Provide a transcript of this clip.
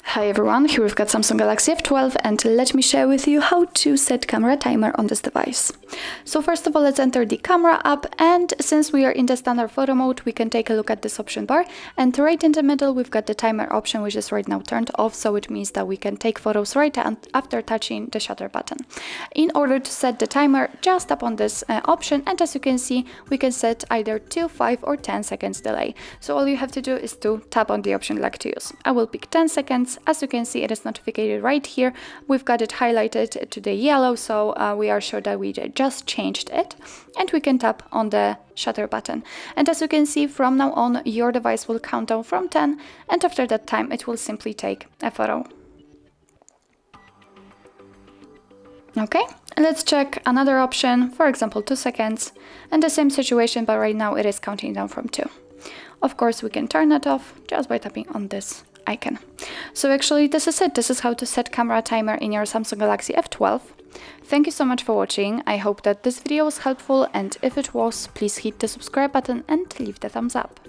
Hi everyone, here we've got Samsung Galaxy F12 and let me share with you how to set camera timer on this device. So first of all, let's enter the camera app, and since we are in the standard photo mode, we can take a look at this option bar, and right in the middle we've got the timer option, which is right now turned off, so it means that we can take photos right after touching the shutter button. In order to set the timer, just tap on this option, and as you can see, we can set either 2, 5 or 10 seconds delay. So all you have to do is to tap on the option you like to use. I will pick 10 seconds. As you can see, it is notified right here. We've got it highlighted to the yellow, so we are sure that we just changed it. And we can tap on the shutter button. And as you can see, from now on, your device will count down from 10, and after that time, it will simply take a photo. Okay, let's check another option, for example, 2 seconds, and the same situation, but right now it is counting down from 2. Of course, we can turn it off just by tapping on this icon. So actually, this is it. This is how to set camera timer in your Samsung Galaxy F12. Thank you so much for watching. I hope that this video was helpful, and if it was, please hit the subscribe button and leave the thumbs up.